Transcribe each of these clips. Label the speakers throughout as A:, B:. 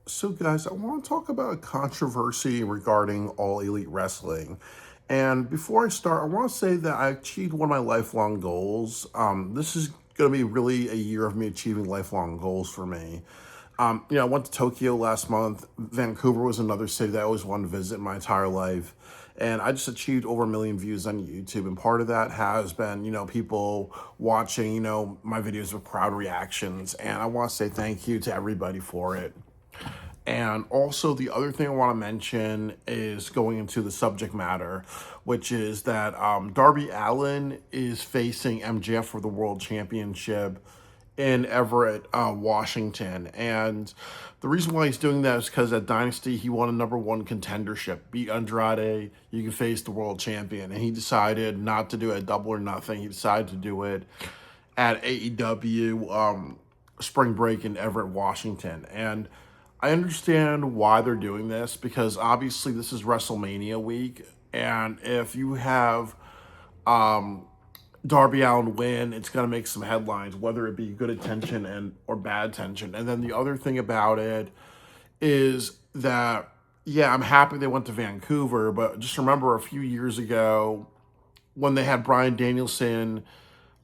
A: So, guys, I want to talk about a controversy regarding All Elite Wrestling. And before I start, I want to say that I achieved one of my lifelong goals. This is going to be really a year of me achieving lifelong goals for me. I went to Tokyo last month. Vancouver was another city that I always wanted to visit in my entire life. And I just achieved over 1 million views on YouTube. And part of that has been, people watching, my videos with crowd reactions. And I want to say thank you to everybody for it. And also, the other thing I want to mention is going into the subject matter, which is that Darby Allin is facing MJF for the World Championship in Everett, Washington. And the reason why he's doing that is because at Dynasty, he won a number 1 contendership, beat Andrade, you can face the world champion. And he decided not to do it at Double or Nothing. He decided to do it at AEW Spring Break in Everett, Washington. And I understand why they're doing this because obviously this is WrestleMania week, and if you have Darby Allin win, it's gonna make some headlines, whether it be good attention and or bad attention. And then the other thing about it is that yeah, I'm happy they went to Vancouver, but just remember a few years ago when they had Bryan Danielson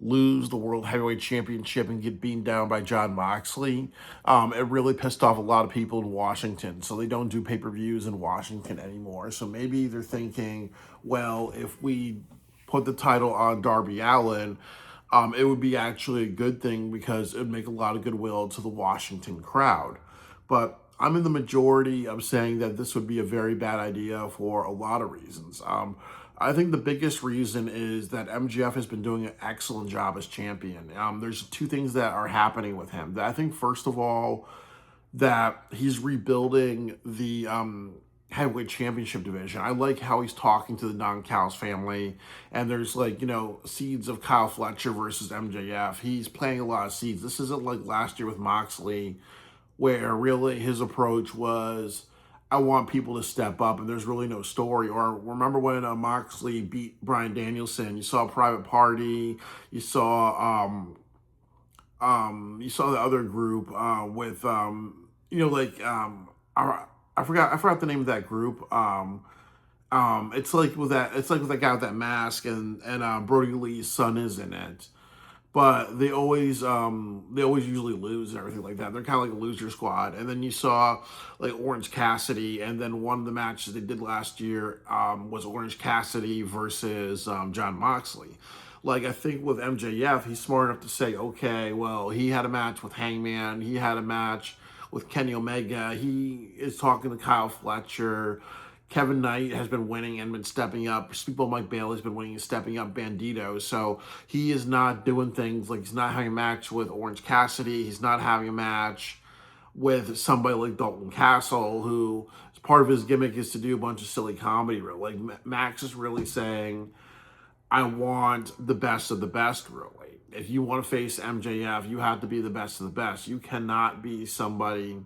A: lose the World Heavyweight Championship and get beaten down by John Moxley, it really pissed off a lot of people in Washington. So they don't do pay-per-views in Washington anymore. So maybe they're thinking, well, if we put the title on Darby Allin, it would be actually a good thing because it would make a lot of goodwill to the Washington crowd. But I'm in the majority of saying that this would be a very bad idea for a lot of reasons. I think the biggest reason is that MJF has been doing an excellent job as champion. There's 2 things that are happening with him. I think, first of all, that he's rebuilding the heavyweight championship division. I like how he's talking to the Don Callis family, and there's seeds of Kyle Fletcher versus MJF. He's planting a lot of seeds. This isn't like last year with Moxley, where really his approach was, I want people to step up, and there's really no story. Or remember when Moxley beat Bryan Danielson? You saw Private Party. You saw the other group with I forgot the name of that group. It's like with that guy with that mask, and Brody Lee's son is in it. But they always usually lose and everything like that. They're kind of like a loser squad. And then you saw like Orange Cassidy, and then one of the matches they did last year was Orange Cassidy versus John Moxley. Like, I think with MJF, he's smart enough to say, okay, well, he had a match with Hangman, he had a match with Kenny Omega, he is talking to Kyle Fletcher. Kevin Knight has been winning and been stepping up. People Mike Bailey's been winning and stepping up. Bandito. So he is not doing things like he's not having a match with Orange Cassidy. He's not having a match with somebody like Dalton Castle, who part of his gimmick is to do a bunch of silly comedy. Like Max is really saying, I want the best of the best, really. If you want to face MJF, you have to be the best of the best. You cannot be somebody,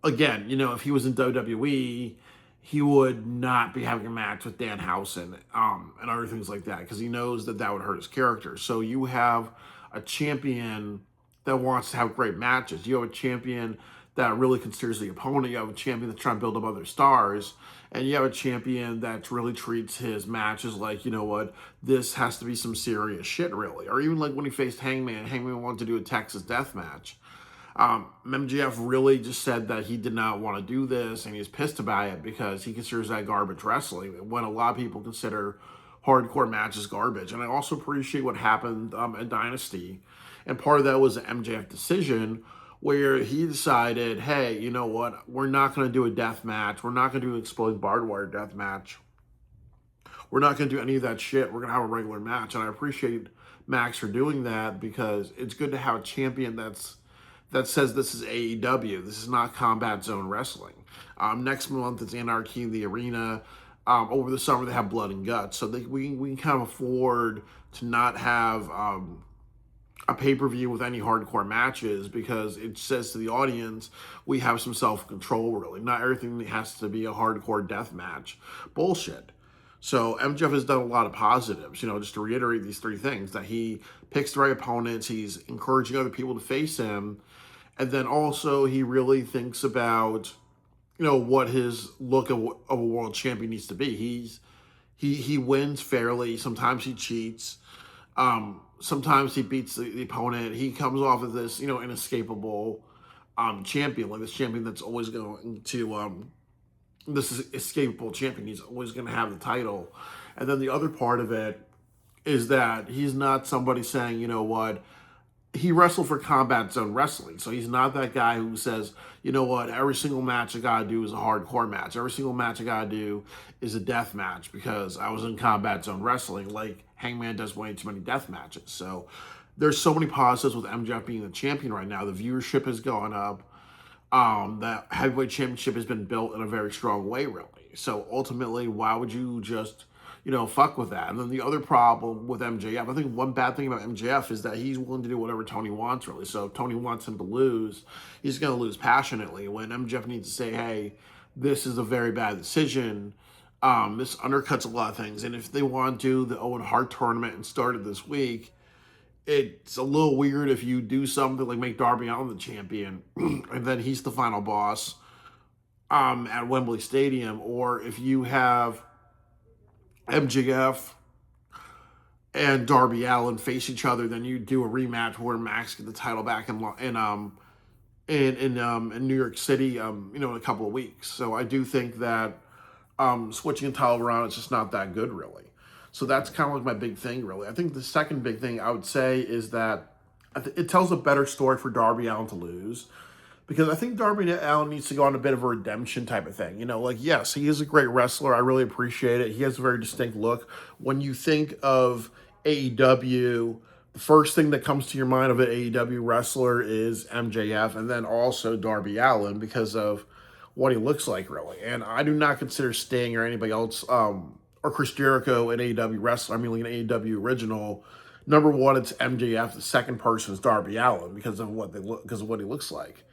A: again, if he was in WWE, he would not be having a match with Danhausen and other things like that because he knows that that would hurt his character. So you have a champion that wants to have great matches. You have a champion that really considers the opponent. You have a champion that's trying to build up other stars. And you have a champion that really treats his matches like, you know what, this has to be some serious shit, really. Or even like when he faced Hangman wanted to do a Texas death match. MJF really just said that he did not want to do this, and he's pissed about it because he considers that garbage wrestling, when a lot of people consider hardcore matches garbage. And I also appreciate what happened at Dynasty. And part of that was an MJF decision where he decided, hey, you know what, we're not going to do a death match. We're not going to do an exploding barbed wire death match. We're not going to do any of that shit. We're going to have a regular match. And I appreciate Max for doing that because it's good to have a champion that says this is AEW. This is not Combat Zone Wrestling. Next month it's Anarchy in the Arena. Over the summer they have Blood and Guts. So we can kind of afford to not have a pay-per-view with any hardcore matches because it says to the audience, we have some self-control, really. Not everything has to be a hardcore death match. Bullshit. So MJF has done a lot of positives, just to reiterate these 3 things, that he picks the right opponents, he's encouraging other people to face him, And then also he really thinks about, what his look of a world champion needs to be. He wins fairly. Sometimes he cheats. Sometimes he beats the opponent. He comes off of this, inescapable champion, like this champion that's always going to this is escapable champion. He's always going to have the title. And then the other part of it is that he's not somebody saying, you know what, he wrestled for Combat Zone Wrestling. So he's not that guy who says, you know what, every single match I got to do is a hardcore match. Every single match I got to do is a death match because I was in Combat Zone Wrestling. Like Hangman does way too many death matches. So there's so many positives with MJF being the champion right now. The viewership has gone up. That heavyweight championship has been built in a very strong way, really. So ultimately, why would you just, fuck with that? And then the other problem with MJF, I think one bad thing about MJF is that he's willing to do whatever Tony wants, really. So if Tony wants him to lose, he's going to lose passionately. When MJF needs to say, hey, this is a very bad decision, this undercuts a lot of things. And if they want to do the Owen Hart tournament and start it this week, it's a little weird if you do something like make Darby Allin the champion and then he's the final boss at Wembley Stadium, or if you have MJF and Darby Allin face each other, then you do a rematch where Max get the title back in New York City, in a couple of weeks. So I do think that switching the title around is just not that good, really. So that's kind of like my big thing, really. I think the second big thing I would say is that it tells a better story for Darby Allin to lose, because I think Darby Allin needs to go on a bit of a redemption type of thing. Yes, he is a great wrestler. I really appreciate it. He has a very distinct look. When you think of AEW, the first thing that comes to your mind of an AEW wrestler is MJF, and then also Darby Allin because of what he looks like, really. And I do not consider Sting or anybody else, or Chris Jericho, an AEW wrestler, like an AEW original. Number one, it's MJF. The second person is Darby Allin because of what he looks like.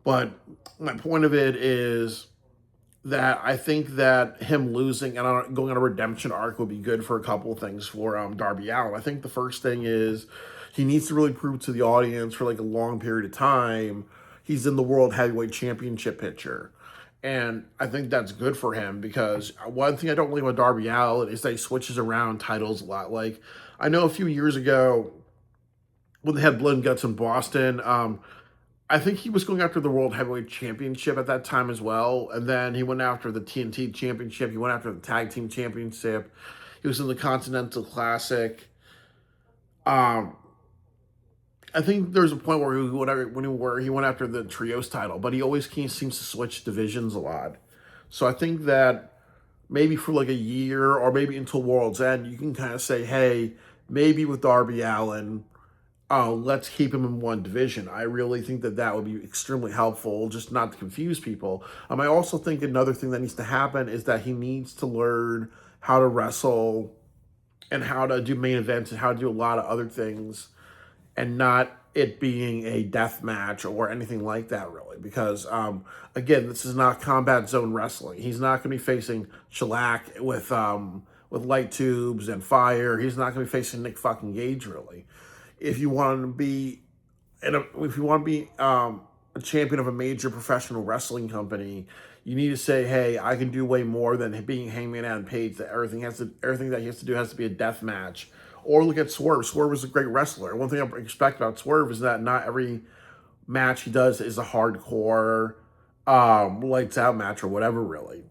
A: But my point of it is that I think that him losing and going on a redemption arc would be good for a couple of things for Darby Allin. I think the first thing is he needs to really prove to the audience for like a long period of time he's in the World Heavyweight Championship picture. And I think that's good for him because one thing I don't like about Darby Allin is that he switches around titles a lot. Like, I know a few years ago when they had Blood and Guts in Boston, I think he was going after the World Heavyweight Championship at that time as well. And then he went after the TNT Championship. He went after the Tag Team Championship. He was in the Continental Classic. I think there's a point where he went after the trios title, but he always seems to switch divisions a lot. So I think that maybe for like a year or maybe until World's End, you can kind of say, hey, maybe with Darby Allin, let's keep him in one division. I really think that would be extremely helpful, just not to confuse people. I also think another thing that needs to happen is that he needs to learn how to wrestle and how to do main events and how to do a lot of other things, and not it being a death match or anything like that, really. Because, again, this is not Combat Zone Wrestling. He's not going to be facing Shellac with light tubes and fire. He's not going to be facing Nick fucking Gage, really. If you want to be a champion of a major professional wrestling company, you need to say, hey, I can do way more than being Hangman Adam Page. That everything that he has to do has to be a death match. Or look at Swerve. Swerve is a great wrestler. One thing I expect about Swerve is that not every match he does is a hardcore lights out match or whatever, really.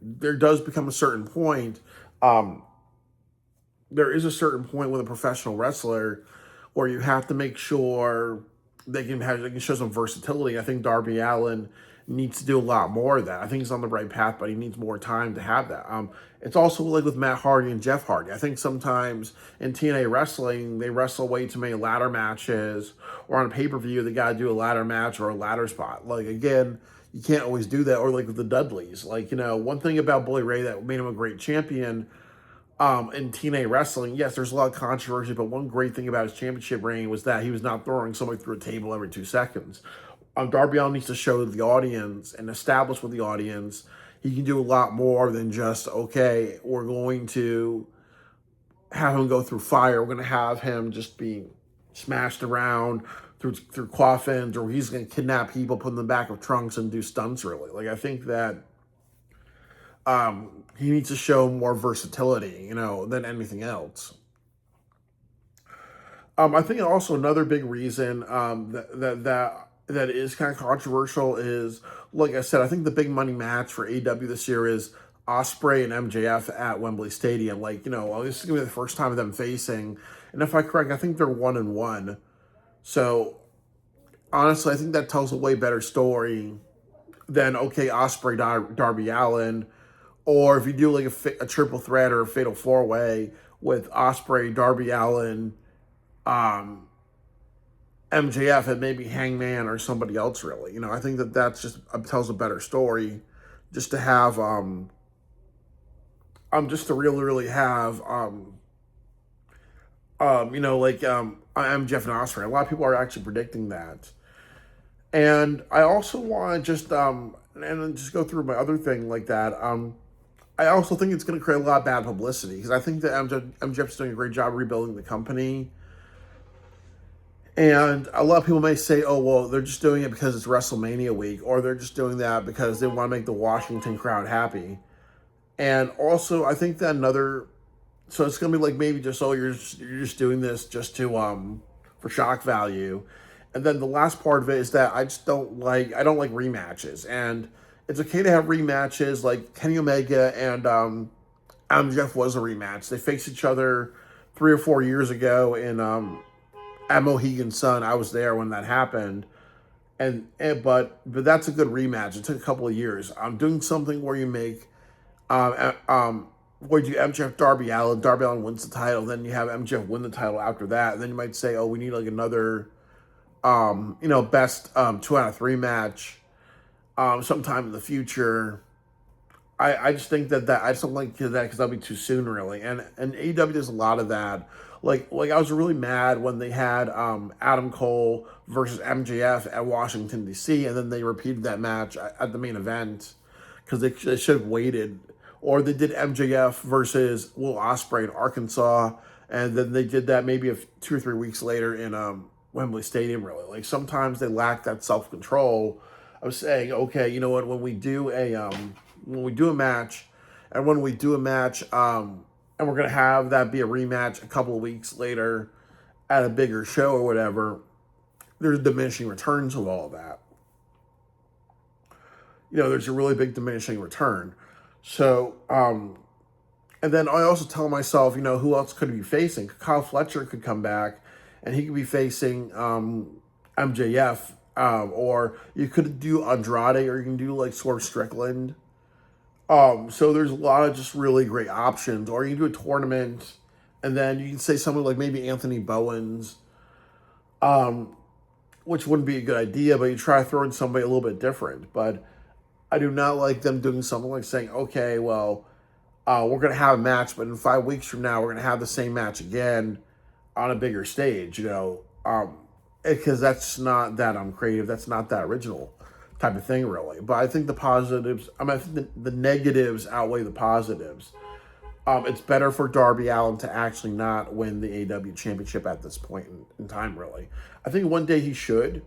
A: There does become a certain point. There is a certain point with a professional wrestler where you have to make sure they can show some versatility. I think Darby Allin needs to do a lot more of that. I think he's on the right path, but he needs more time to have that. It's also like with Matt Hardy and Jeff Hardy. I think sometimes in TNA wrestling, they wrestle way too many ladder matches, or on a pay-per-view, they got to do a ladder match or a ladder spot. Like, again, you can't always do that. Or like with the Dudleys. Like, one thing about Bully Ray that made him a great champion in TNA wrestling, yes, there's a lot of controversy, but one great thing about his championship reign was that he was not throwing somebody through a table every 2 seconds. Darby Allin needs to show the audience and establish with the audience he can do a lot more than just, okay, we're going to have him go through fire. We're going to have him just be smashed around through coffins, or he's going to kidnap people, put them in the back of trunks, and do stunts. Really, like I think that he needs to show more versatility, than anything else. I think also another big reason that is kind of controversial is, like I said, I think the big money match for AEW this year is Ospreay and MJF at Wembley Stadium. Like, this is gonna be the first time of them facing, and if I'm correct, I think they're 1-1. So honestly, I think that tells a way better story than Ospreay, Darby, Allin, or if you do like a triple threat or a fatal four way with Ospreay, Darby, Allin, MJF, and maybe Hangman or somebody else. Really, I think that's just tells a better story, just to have just to really have MJF and Ospreay. A lot of people are actually predicting that. And I also want to just and then just go through my other thing like that. I also think it's going to create a lot of bad publicity, because I think that MJF's doing a great job rebuilding the company. And a lot of people may say, oh, well, they're just doing it because it's WrestleMania week, or they're just doing that because they want to make the Washington crowd happy. And also, I think that so it's going to be like maybe just, you're just doing this just to, for shock value. And then the last part of it is that I don't like rematches. And it's okay to have rematches, like Kenny Omega and MJF was a rematch. They faced each other 3 or 4 years ago in at Mohegan Sun. I was there when that happened. But that's a good rematch. It took a couple of years. I'm doing something where you make where you MJF Darby Allin wins the title, then you have MJF win the title after that, and then you might say, oh, we need like another best 2 out of 3 match sometime in the future. I just think that I just don't like that, because that'll be too soon, really. And AEW does a lot of that. Like I was really mad when they had Adam Cole versus MJF at Washington D.C. and then they repeated that match at the main event, because they should have waited. Or they did MJF versus Will Ospreay in Arkansas, and then they did that maybe 2 or 3 weeks later in Wembley Stadium. Really, like sometimes they lack that self-control of saying, okay, you know what, when we do a match, and we're gonna have that be a rematch a couple of weeks later at a bigger show or whatever, there's diminishing returns of all of that. There's a really big diminishing return. So, and then I also tell myself, who else could he be facing? Kyle Fletcher could come back, and he could be facing MJF, or you could do Andrade, or you can do like Swerve Strickland. So there's a lot of just really great options. Or you can do a tournament, and then you can say something like maybe Anthony Bowens, which wouldn't be a good idea, but you try to throw in somebody a little bit different. But I do not like them doing something like saying, okay, well, we're going to have a match, but in 5 weeks from now, we're going to have the same match again on a bigger stage, because that's not that creative. That's not that original type of thing, really. But I think I think the negatives outweigh the positives. It's better for Darby Allin to actually not win the AEW championship at this point in time, really. I think one day he should,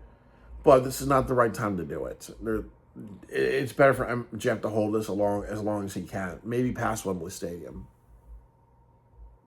A: but this is not the right time to do it. It's better for MJF to hold this as long as he can, maybe past Wembley Stadium.